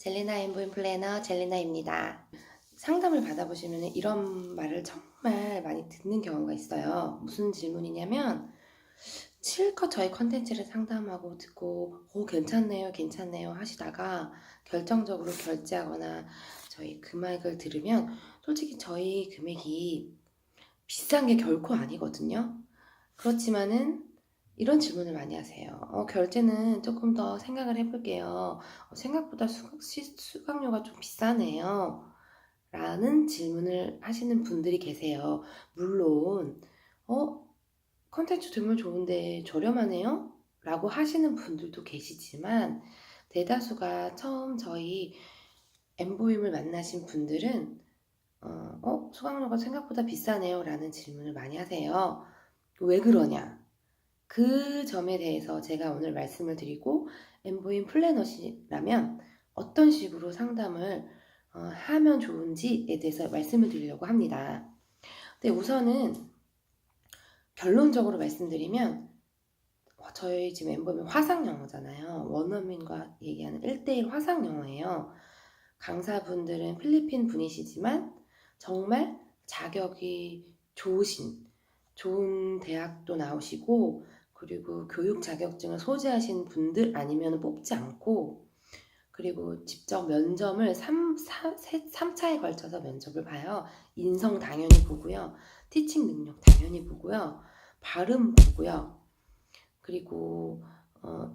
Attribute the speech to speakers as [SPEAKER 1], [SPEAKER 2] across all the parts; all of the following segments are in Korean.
[SPEAKER 1] 젤리나 엠보인 플래너 젤리나입니다. 상담을 받아보시면 이런 말을 정말 많이 듣는 경우가 있어요. 무슨 질문이냐면 실컷 저희 컨텐츠를 상담하고 듣고 괜찮네요 괜찮네요 하시다가 결정적으로 결제하거나 저희 금액을 들으면 솔직히 저희 금액이 비싼 게 결코 아니거든요. 그렇지만은 이런 질문을 많이 하세요. 결제는 조금 더 생각을 해볼게요. 생각보다 수강료가 좀 비싸네요. 라는 질문을 하시는 분들이 계세요. 물론, 컨텐츠 되면 좋은데 저렴하네요? 라고 하시는 분들도 계시지만, 대다수가 처음 저희 엠보임을 만나신 분들은, 수강료가 생각보다 비싸네요? 라는 질문을 많이 하세요. 왜 그러냐? 그 점에 대해서 제가 오늘 말씀을 드리고 엠보인 플래너시라면 어떤 식으로 상담을 하면 좋은지에 대해서 말씀을 드리려고 합니다. 근데 우선은 결론적으로 말씀드리면 저희 지금 엠보임은 화상영어잖아요. 원어민과 얘기하는 1:1 화상영어예요. 강사분들은 필리핀 분이시지만 정말 자격이 좋은 대학도 나오시고 그리고 교육 자격증을 소지하신 분들 아니면 뽑지 않고 그리고 직접 면접을 3차에 걸쳐서 면접을 봐요. 인성 당연히 보고요. 티칭 능력 당연히 보고요. 발음 보고요. 그리고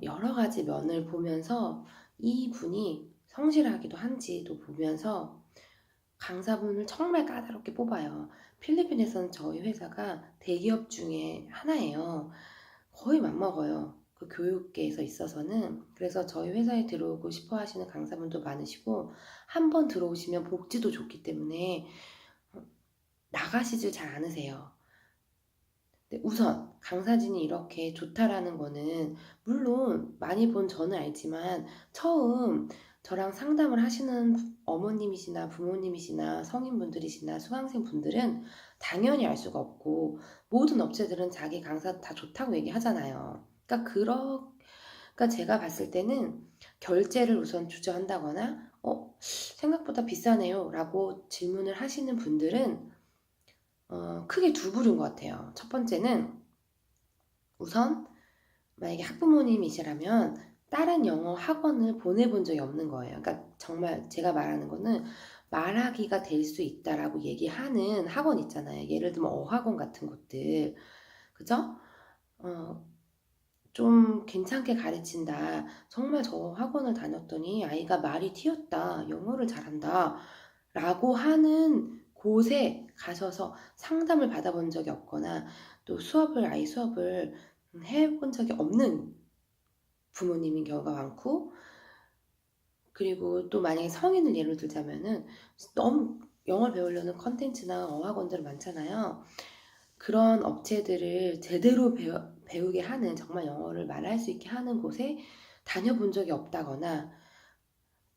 [SPEAKER 1] 여러 가지 면을 보면서 이분이 성실하기도 한지도 보면서 강사분을 정말 까다롭게 뽑아요. 필리핀에서는 저희 회사가 대기업 중에 하나예요. 거의 맞먹어요. 그 교육계에서 있어서는. 그래서 저희 회사에 들어오고 싶어 하시는 강사분도 많으시고 한 번 들어오시면 복지도 좋기 때문에 나가시질 잘 않으세요. 우선 강사진이 이렇게 좋다라는 거는 물론 많이 본 저는 알지만 처음 저랑 상담을 하시는 어머님이시나 부모님이시나 성인분들이시나 수강생분들은 당연히 알 수가 없고 모든 업체들은 자기 강사 다 좋다고 얘기하잖아요. 그러니까 제가 봤을 때는 결제를 우선 주저한다거나 생각보다 비싸네요 라고 질문을 하시는 분들은 크게 두 부류인 것 같아요. 첫 번째는 우선 만약에 학부모님이시라면 다른 영어 학원을 보내본 적이 없는 거예요. 그러니까 정말 제가 말하는 거는 말하기가 될 수 있다라고 얘기하는 학원 있잖아요. 예를 들면 어학원 같은 곳들. 그죠? 좀 괜찮게 가르친다. 정말 저 학원을 다녔더니 아이가 말이 튀었다. 영어를 잘한다. 라고 하는 곳에 가셔서 상담을 받아본 적이 없거나 또 아이 수업을 해본 적이 없는 부모님인 경우가 많고 그리고 또 만약에 성인을 예로 들자면은 너무 영어를 배우려는 컨텐츠나 어학원들 많잖아요. 그런 업체들을 제대로 배우게 하는 정말 영어를 말할 수 있게 하는 곳에 다녀본 적이 없다거나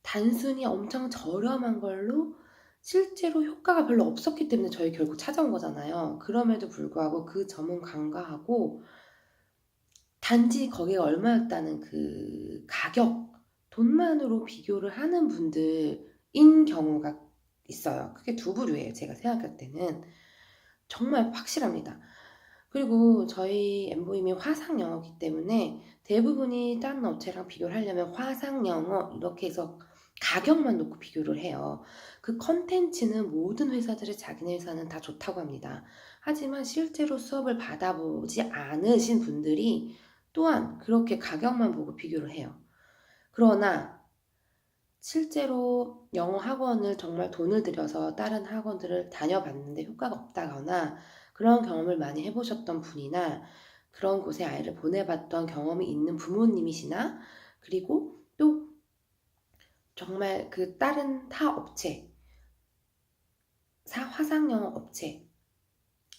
[SPEAKER 1] 단순히 엄청 저렴한 걸로 실제로 효과가 별로 없었기 때문에 저희 결국 찾아온 거잖아요. 그럼에도 불구하고 그 점은 간과하고 단지 거기가 얼마였다는 그 가격, 돈만으로 비교를 하는 분들인 경우가 있어요. 그게 두 부류예요. 제가 생각할 때는. 정말 확실합니다. 그리고 저희 엠보임이 화상영어이기 때문에 대부분이 다른 업체랑 비교를 하려면 화상영어 이렇게 해서 가격만 놓고 비교를 해요. 그 컨텐츠는 모든 회사들의 자기네 회사는 다 좋다고 합니다. 하지만 실제로 수업을 받아보지 않으신 분들이 또한 그렇게 가격만 보고 비교를 해요. 그러나 실제로 영어 학원을 정말 돈을 들여서 다른 학원들을 다녀봤는데 효과가 없다거나 그런 경험을 많이 해보셨던 분이나 그런 곳에 아이를 보내봤던 경험이 있는 부모님이시나 그리고 또 정말 그 다른 타 업체, 화상영어 업체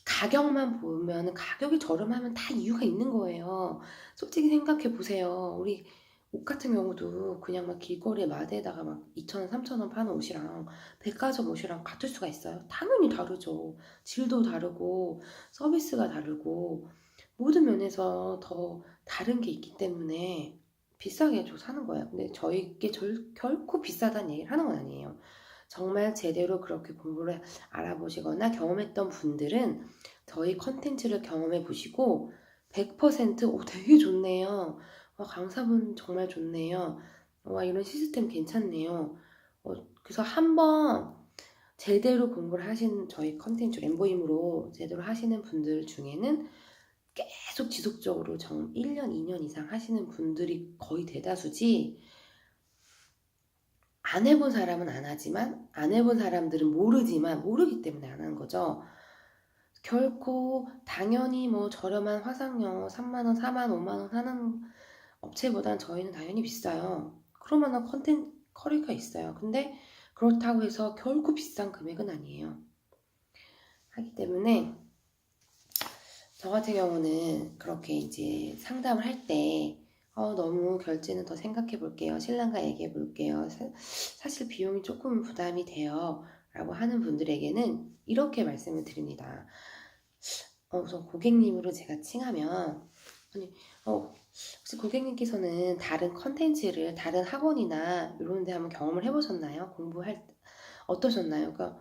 [SPEAKER 1] 가격만 보면 가격이 저렴하면 다 이유가 있는 거예요. 솔직히 생각해 보세요. 우리 옷 같은 경우도 그냥 막 길거리에 마대에다가 막 2,000원, 3,000원 파는 옷이랑 백화점 옷이랑 같을 수가 있어요? 당연히 다르죠. 질도 다르고 서비스가 다르고 모든 면에서 더 다른 게 있기 때문에 비싸게 줘 사는 거예요. 근데 저희께 결코 비싸다는 얘기를 하는 건 아니에요. 정말 제대로 그렇게 공부를 알아보시거나 경험했던 분들은 저희 컨텐츠를 경험해 보시고 100% 되게 좋네요. 강사분 정말 좋네요. 와, 이런 시스템 괜찮네요. 그래서 한번 제대로 공부를 하신 저희 컨텐츠 엠보임으로 제대로 하시는 분들 중에는 계속 지속적으로 1년, 2년 이상 하시는 분들이 거의 대다수지, 안 해본 사람은 안 하지만 안 해본 사람들은 모르기 때문에 안 하는 거죠. 결코 당연히 뭐 저렴한 화상영어 3만 원, 4만, 5만 원 하는 업체보단 저희는 당연히 비싸요. 그럴 만한 컨텐츠 커리가 있어요. 근데 그렇다고 해서 결코 비싼 금액은 아니에요. 하기 때문에 저 같은 경우는 그렇게 이제 상담을 할 때 너무 결제는 더 생각해 볼게요. 신랑과 얘기해 볼게요. 사실 비용이 조금 부담이 돼요. 라고 하는 분들에게는 이렇게 말씀을 드립니다. 우선 고객님으로 제가 칭하면, 아니, 혹시 고객님께서는 다른 컨텐츠를 다른 학원이나 이런 데 한번 경험을 해보셨나요? 공부할 때 어떠셨나요? 그러니까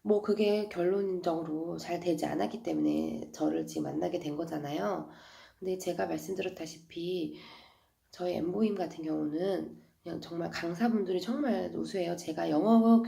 [SPEAKER 1] 뭐 그게 결론적으로 잘 되지 않았기 때문에 저를 지금 만나게 된 거잖아요. 근데 제가 말씀드렸다시피 저희 엠보임 같은 경우는 그냥 정말 강사분들이 정말 우수해요. 제가 영어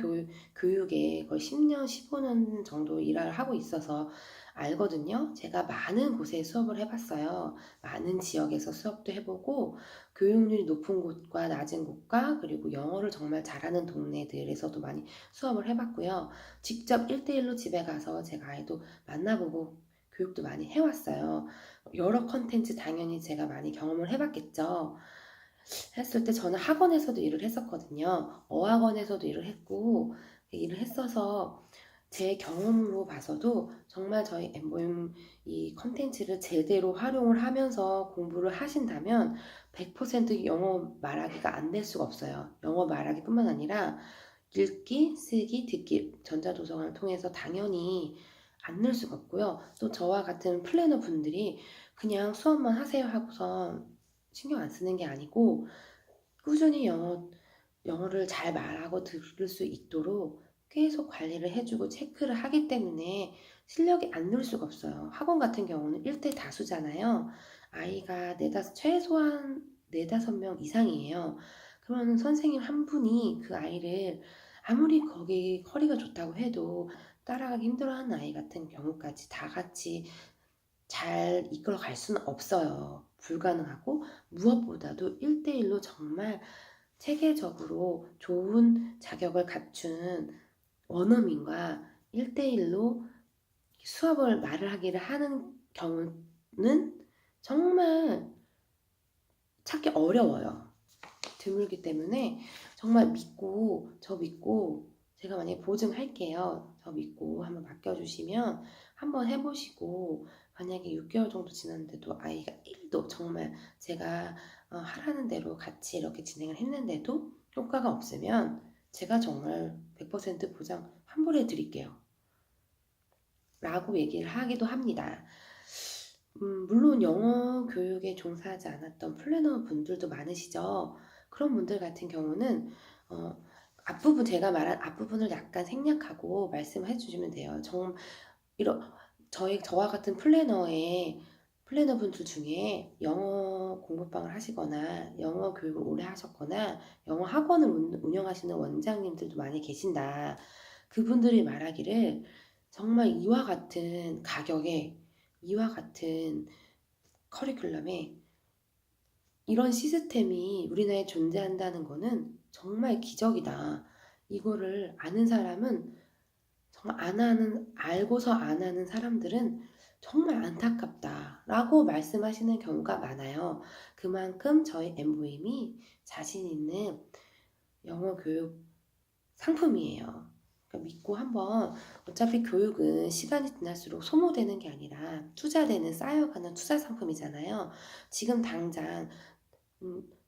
[SPEAKER 1] 교육에 거의 10년, 15년 정도 일을 하고 있어서 알거든요. 제가 많은 곳에 수업을 해봤어요. 많은 지역에서 수업도 해보고 교육률이 높은 곳과 낮은 곳과 그리고 영어를 정말 잘하는 동네들에서도 많이 수업을 해봤고요. 직접 1대1로 집에 가서 제가 아이도 만나보고 교육도 많이 해왔어요. 여러 컨텐츠 당연히 제가 많이 경험을 해봤겠죠. 했을 때 저는 학원에서도 일을 했었거든요. 어학원에서도 일을 했고, 일을 했어서 제 경험으로 봐서도 정말 저희 엠보임 이 컨텐츠를 제대로 활용을 하면서 공부를 하신다면 100% 영어 말하기가 안 될 수가 없어요. 영어 말하기뿐만 아니라 읽기, 쓰기, 듣기, 전자도서관을 통해서 당연히 안 늘 수가 없고요. 또 저와 같은 플래너 분들이 그냥 수업만 하세요 하고서 신경 안 쓰는 게 아니고 꾸준히 영어를 잘 말하고 들을 수 있도록 계속 관리를 해주고 체크를 하기 때문에 실력이 안 늘 수가 없어요. 학원 같은 경우는 1대 다수잖아요. 아이가 최소한 4~5명 이상이에요. 그러면 선생님 한 분이 그 아이를 아무리 거기 커리가 좋다고 해도 따라가기 힘들어하는 아이 같은 경우까지 다 같이 잘 이끌어 갈 수는 없어요. 불가능하고 무엇보다도 1대1로 정말 체계적으로 좋은 자격을 갖춘 원어민과 1대1로 수업을 말을 하기를 하는 경우는 정말 찾기 어려워요. 드물기 때문에 정말 저 믿고 제가 만약에 보증할게요. 저 믿고 한번 맡겨주시면 한번 해보시고 만약에 6개월 정도 지났는데도 아이가 1도 정말 제가 하라는 대로 같이 이렇게 진행을 했는데도 효과가 없으면 제가 정말 100% 보장 환불해 드릴게요. 라고 얘기를 하기도 합니다. 물론 영어 교육에 종사하지 않았던 플래너 분들도 많으시죠. 그런 분들 같은 경우는 제가 말한 앞부분을 약간 생략하고 말씀해 주시면 돼요. 이런 저와 같은 플래너 분들 중에 영어 공부방을 하시거나 영어 교육을 오래 하셨거나 영어 학원을 운영하시는 원장님들도 많이 계신다. 그분들이 말하기를 정말 이와 같은 가격에 이와 같은 커리큘럼에 이런 시스템이 우리나라에 존재한다는 거는 정말 기적이다. 이거를 아는 사람은 정말 알고서 안 하는 사람들은 정말 안타깝다라고 말씀하시는 경우가 많아요. 그만큼 저희 엠보임이 자신 있는 영어 교육 상품이에요. 그러니까 믿고 한번 어차피 교육은 시간이 지날수록 소모되는 게 아니라 쌓여가는 투자 상품이잖아요. 지금 당장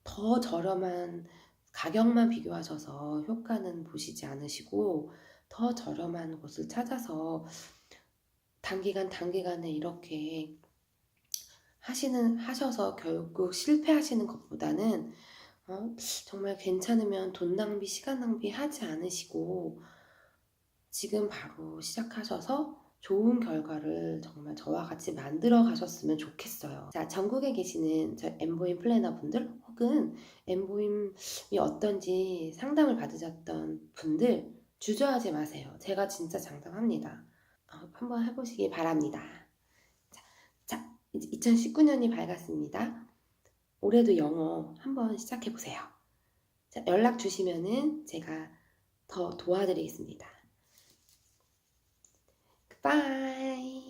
[SPEAKER 1] 더 저렴한 가격만 비교하셔서 효과는 보시지 않으시고 더 저렴한 곳을 찾아서 단기간에 이렇게 하셔서 결국 실패하시는 것보다는 정말 괜찮으면 돈 낭비, 시간 낭비 하지 않으시고 지금 바로 시작하셔서 좋은 결과를 정말 저와 같이 만들어 가셨으면 좋겠어요. 자, 전국에 계시는 저 엠보임 플래너 분들 혹은 엠보임이 어떤지 상담을 받으셨던 분들 주저하지 마세요. 제가 진짜 장담합니다. 한번 해보시기 바랍니다. 자, 이제 2019년이 밝았습니다. 올해도 영어 한번 시작해보세요. 자, 연락 주시면은 제가 더 도와드리겠습니다. Goodbye.